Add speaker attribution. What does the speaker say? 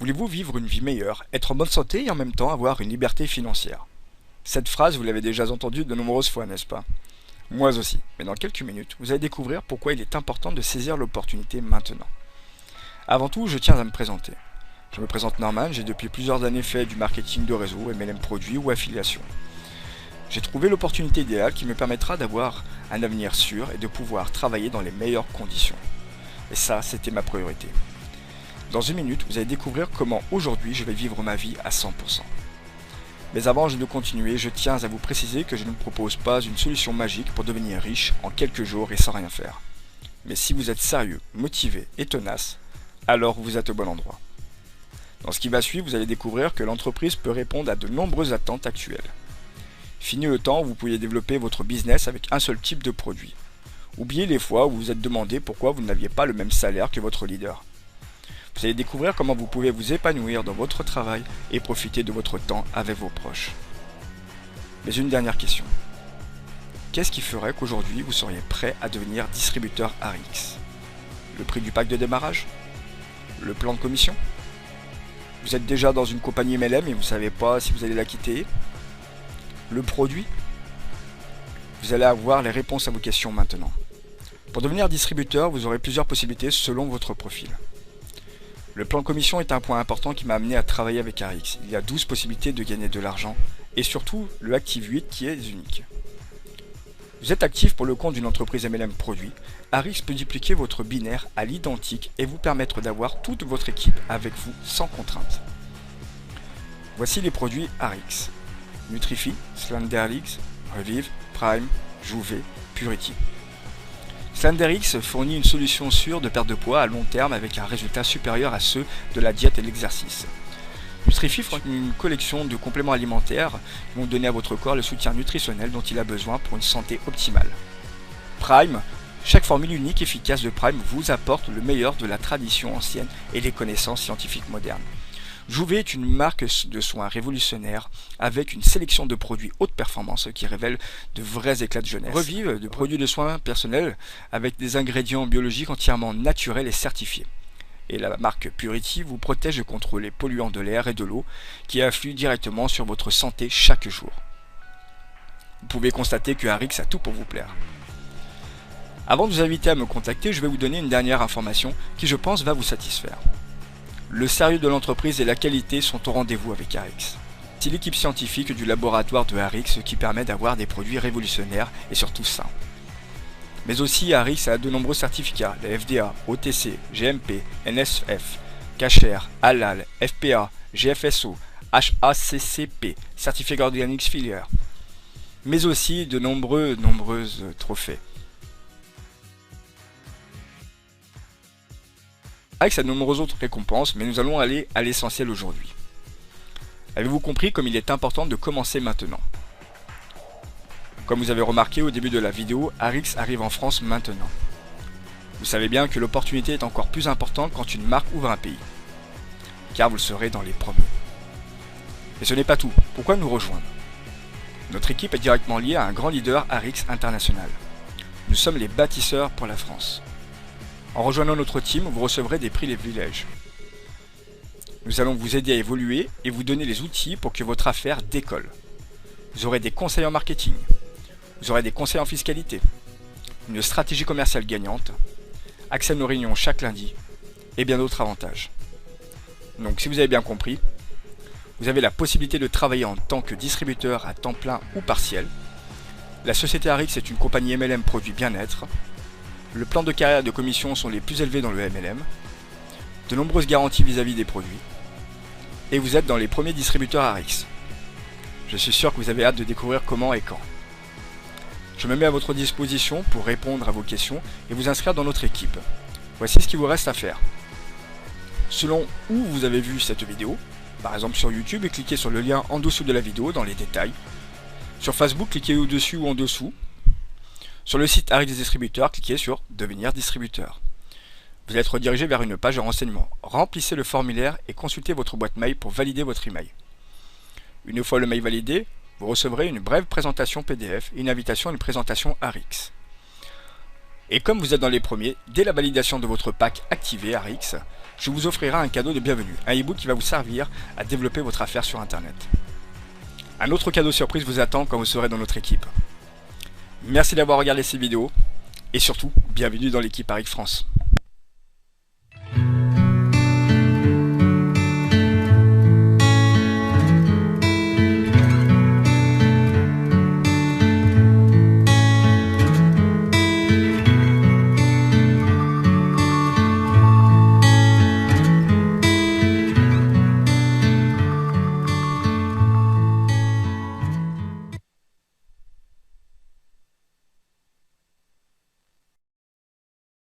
Speaker 1: Voulez-vous vivre une vie meilleure, être en bonne santé et en même temps avoir une liberté financière? Cette phrase, vous l'avez déjà entendue de nombreuses fois, n'est-ce pas? Moi aussi, mais dans quelques minutes, vous allez découvrir pourquoi il est important de saisir l'opportunité maintenant. Avant tout, je tiens à me présenter. Je me présente Norman, j'ai depuis plusieurs années fait du marketing de réseau, MLM produits ou affiliation. J'ai trouvé l'opportunité idéale qui me permettra d'avoir un avenir sûr et de pouvoir travailler dans les meilleures conditions. Et ça, c'était ma priorité. Dans une minute, vous allez découvrir comment aujourd'hui je vais vivre ma vie à 100%. Mais avant de continuer, je tiens à vous préciser que je ne vous propose pas une solution magique pour devenir riche en quelques jours et sans rien faire. Mais si vous êtes sérieux, motivé et tenace, alors vous êtes au bon endroit. Dans ce qui va suivre, vous allez découvrir que l'entreprise peut répondre à de nombreuses attentes actuelles. Fini le temps où vous pouviez développer votre business avec un seul type de produit. Oubliez les fois où vous vous êtes demandé pourquoi vous n'aviez pas le même salaire que votre leader. Vous allez découvrir comment vous pouvez vous épanouir dans votre travail et profiter de votre temps avec vos proches. Mais une dernière question. Qu'est-ce qui ferait qu'aujourd'hui vous seriez prêt à devenir distributeur ARIX? Le prix du pack de démarrage? Le plan de commission? Vous êtes déjà dans une compagnie MLM et vous ne savez pas si vous allez la quitter? Le produit? Vous allez avoir les réponses à vos questions maintenant. Pour devenir distributeur, vous aurez plusieurs possibilités selon votre profil. Le plan de commission est un point important qui m'a amené à travailler avec ARIX. Il y a 12 possibilités de gagner de l'argent et surtout le Active 8 qui est unique. Vous êtes actif pour le compte d'une entreprise MLM produit. ARIX peut dupliquer votre binaire à l'identique et vous permettre d'avoir toute votre équipe avec vous sans contrainte. Voici les produits ARIX. Nutrify, Slenderix, Revive, Prime, Jouvet, Purity. Slenderix fournit une solution sûre de perte de poids à long terme avec un résultat supérieur à ceux de la diète et l'exercice. Nutrify fournit une collection de compléments alimentaires qui vont donner à votre corps le soutien nutritionnel dont il a besoin pour une santé optimale. Prime, chaque formule unique et efficace de Prime vous apporte le meilleur de la tradition ancienne et des connaissances scientifiques modernes. Jouvet est une marque de soins révolutionnaire avec une sélection de produits haute performance qui révèle de vrais éclats de jeunesse. Revive de produits de soins personnels avec des ingrédients biologiques entièrement naturels et certifiés. Et la marque Purity vous protège contre les polluants de l'air et de l'eau qui affluent directement sur votre santé chaque jour. Vous pouvez constater que ARIX a tout pour vous plaire. Avant de vous inviter à me contacter, je vais vous donner une dernière information qui je pense va vous satisfaire. Le sérieux de l'entreprise et la qualité sont au rendez-vous avec ARIX. C'est l'équipe scientifique du laboratoire de ARIX qui permet d'avoir des produits révolutionnaires et surtout sains. Mais aussi ARIX a de nombreux certificats, la FDA, OTC, GMP, NSF, Kasher, Halal, FPA, GFSO, HACCP, Certifié Organics Filière, mais aussi de nombreuses trophées. ARIX a de nombreuses autres récompenses, mais nous allons aller à l'essentiel aujourd'hui. Avez-vous compris comme il est important de commencer maintenant? Comme vous avez remarqué au début de la vidéo, ARIX arrive en France maintenant. Vous savez bien que l'opportunité est encore plus importante quand une marque ouvre un pays, car vous le serez dans les premiers. Et ce n'est pas tout. Pourquoi nous rejoindre? Notre équipe est directement liée à un grand leader ARIX international. Nous sommes les bâtisseurs pour la France. En rejoignant notre team, vous recevrez des privilèges. Nous allons vous aider à évoluer et vous donner les outils pour que votre affaire décolle. Vous aurez des conseils en marketing, vous aurez des conseils en fiscalité, une stratégie commerciale gagnante, accès à nos réunions chaque lundi et bien d'autres avantages. Donc si vous avez bien compris, vous avez la possibilité de travailler en tant que distributeur à temps plein ou partiel. La société ARIX est une compagnie MLM produit bien-être. Le plan de carrière et de commission sont les plus élevés dans le MLM. De nombreuses garanties vis-à-vis des produits. Et vous êtes dans les premiers distributeurs ARIX. Je suis sûr que vous avez hâte de découvrir comment et quand. Je me mets à votre disposition pour répondre à vos questions et vous inscrire dans notre équipe. Voici ce qu'il vous reste à faire. Selon où vous avez vu cette vidéo, par exemple sur YouTube, cliquez sur le lien en dessous de la vidéo dans les détails. Sur Facebook, cliquez au-dessus ou en dessous. Sur le site ARIX Distributeur, cliquez sur Devenir distributeur. Vous allez être redirigé vers une page de renseignement. Remplissez le formulaire et consultez votre boîte mail pour valider votre email. Une fois le mail validé, vous recevrez une brève présentation PDF et une invitation à une présentation ARIX. Et comme vous êtes dans les premiers, dès la validation de votre pack activé ARIX, je vous offrirai un cadeau de bienvenue, un e-book qui va vous servir à développer votre affaire sur Internet. Un autre cadeau surprise vous attend quand vous serez dans notre équipe. Merci d'avoir regardé cette vidéo et surtout, bienvenue dans l'équipe Aric France.